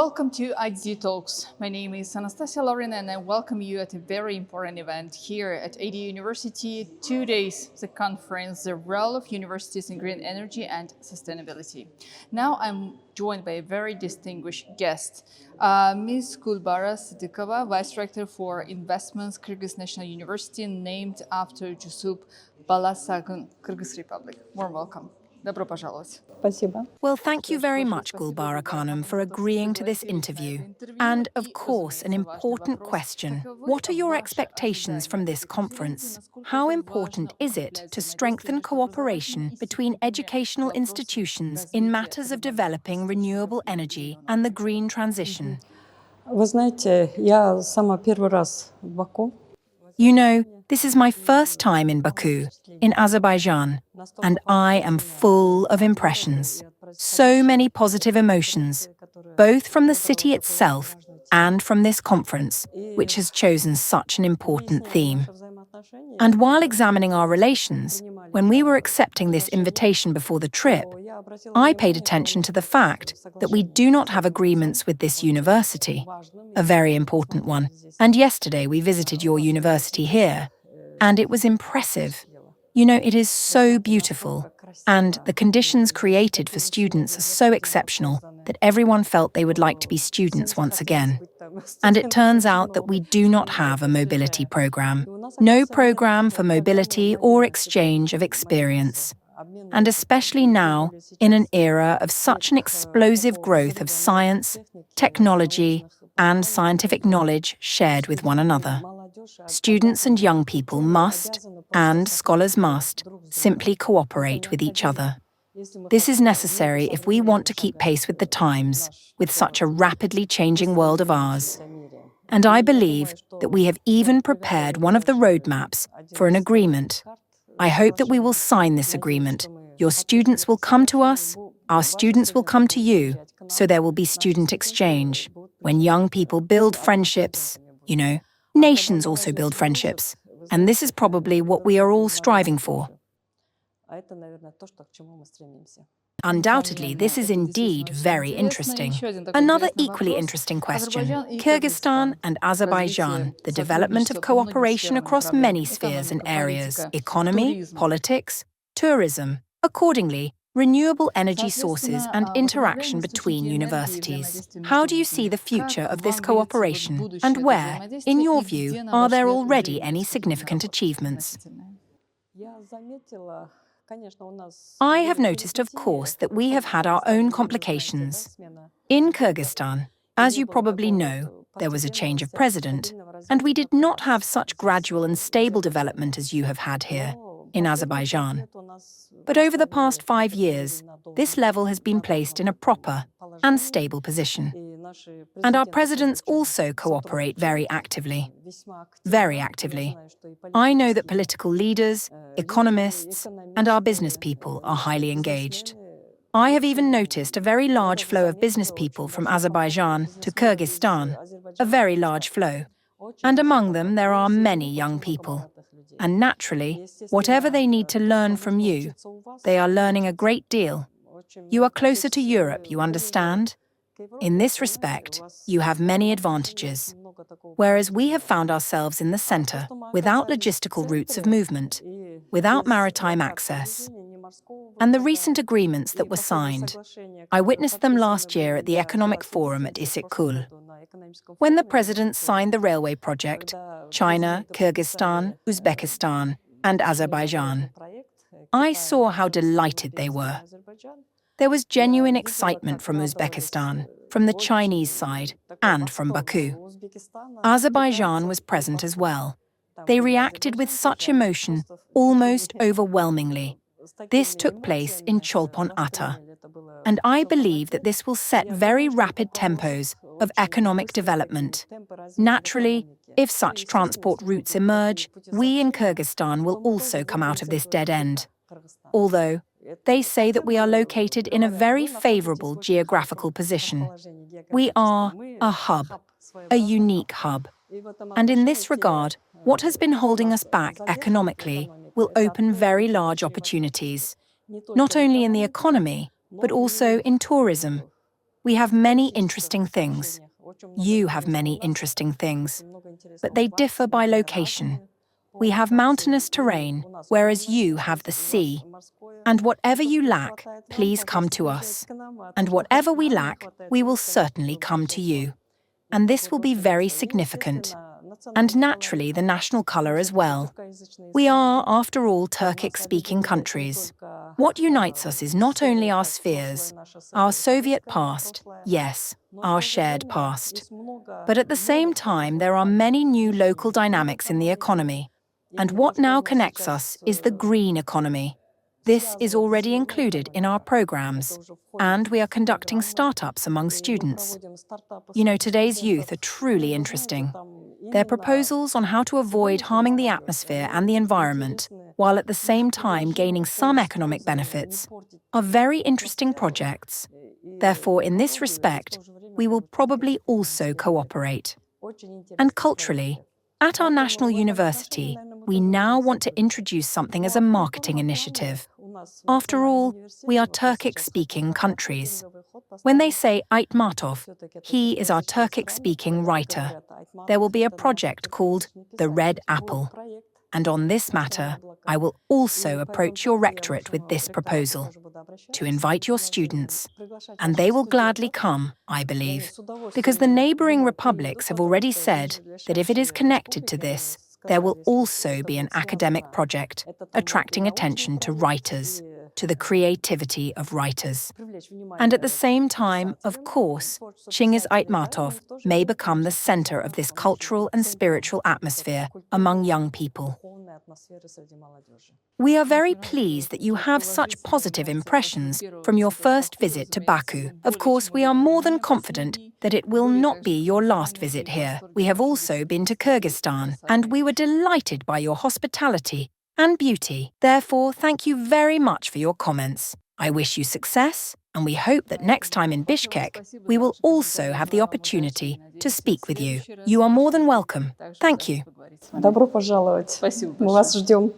Welcome to IDDTalks. My name is Anastasia Lorin and I welcome you at a very important event here at AD University. 2 days, the conference, the role of universities in green energy and sustainability. Now I'm joined by a very distinguished guest, Ms. Gulbara Sydykova, Vice Rector for Investments, Kyrgyz National University, named after Jusup Balasagyn, Kyrgyz Republic. Warm welcome. Добро пожаловать. Well, thank you very much, Gulbara Khanum, for agreeing to this interview. And, of course, an important question. What are your expectations from this conference? How important is it to strengthen cooperation between educational institutions in matters of developing renewable energy and the green transition? Вы знаете, я сама первый раз в Баку. You know, this is my first time in Baku, in Azerbaijan, and I am full of impressions. So many positive emotions, both from the city itself and from this conference, which has chosen such an important theme. And while examining our relations, when we were accepting this invitation before the trip, I paid attention to the fact that we do not have agreements with this university, a very important one. And yesterday we visited your university here, and it was impressive. You know, it is so beautiful, and the conditions created for students are so exceptional that everyone felt they would like to be students once again. And it turns out that we do not have a mobility program. No program for mobility or exchange of experience. And especially now, in an era of such an explosive growth of science, technology, and scientific knowledge shared with one another. Students and young people must, and scholars must, simply cooperate with each other. This is necessary if we want to keep pace with the times, with such a rapidly changing world of ours. And I believe that we have even prepared one of the roadmaps for an agreement. I hope that we will sign this agreement. Your students will come to us, our students will come to you, so there will be student exchange. When young people build friendships, you know, nations also build friendships. And this is probably what we are all striving for. Undoubtedly, this is indeed very interesting. Another equally interesting question. Kyrgyzstan and Azerbaijan, the development of cooperation across many spheres and areas, economy, politics, tourism. Accordingly, renewable energy sources and interaction between universities. How do you see the future of this cooperation, and where, in your view, are there already any significant achievements? I have noticed, of course, that we have had our own complications. In Kyrgyzstan, as you probably know, there was a change of president, and we did not have such gradual and stable development as you have had here, in Azerbaijan. But over the past 5 years, this level has been placed in a proper and stable position. And our presidents also cooperate very actively. Very actively. I know that political leaders, economists, and our business people are highly engaged. I have even noticed a very large flow of business people from Azerbaijan to Kyrgyzstan, a very large flow. And among them there are many young people. And naturally, whatever they need to learn from you, they are learning a great deal. You are closer to Europe, you understand? In this respect, you have many advantages, whereas we have found ourselves in the center, without logistical routes of movement, without maritime access. And the recent agreements that were signed, I witnessed them last year at the Economic Forum at Istiklal. When the presidents signed the railway project, China, Kyrgyzstan, Uzbekistan, and Azerbaijan, I saw how delighted they were. There was genuine excitement from Uzbekistan, from the Chinese side, and from Baku. Azerbaijan was present as well. They reacted with such emotion, almost overwhelmingly. This took place in Cholpon-Ata. And I believe that this will set very rapid tempos of economic development. Naturally, if such transport routes emerge, we in Kyrgyzstan will also come out of this dead end. Although, they say that we are located in a very favorable geographical position. We are a hub, a unique hub. And in this regard, what has been holding us back economically will open very large opportunities, not only in the economy, but also in tourism. We have many interesting things. You have many interesting things, but they differ by location. We have mountainous terrain, whereas you have the sea. And whatever you lack, please come to us. And whatever we lack, we will certainly come to you. And this will be very significant. And naturally, the national colour as well. We are, after all, Turkic-speaking countries. What unites us is not only our spheres, our Soviet past, yes, our shared past. But at the same time, there are many new local dynamics in the economy. And what now connects us is the green economy. This is already included in our programs, and we are conducting startups among students. You know, today's youth are truly interesting. Their proposals on how to avoid harming the atmosphere and the environment, while at the same time gaining some economic benefits, are very interesting projects. Therefore, in this respect, we will probably also cooperate. And culturally, at our national university, we now want to introduce something as a marketing initiative. After all, we are Turkic-speaking countries. When they say Aytmatov, he is our Turkic-speaking writer. There will be a project called The Red Apple. And on this matter, I will also approach your rectorate with this proposal, to invite your students. And they will gladly come, I believe, because the neighbouring republics have already said that if it is connected to this, there will also be an academic project attracting attention to writers, to the creativity of writers. And at the same time, of course, Chingiz Aytmatov may become the centre of this cultural and spiritual atmosphere among young people. We are very pleased that you have such positive impressions from your first visit to Baku. Of course, we are more than confident that it will not be your last visit here. We have also been to Kyrgyzstan, and we were delighted by your hospitality and beauty. Therefore, thank you very much for your comments. I wish you success, and we hope that next time in Bishkek, we will also have the opportunity to speak with you. You are more than welcome. Thank you. Добро пожаловать. Мы вас ждем.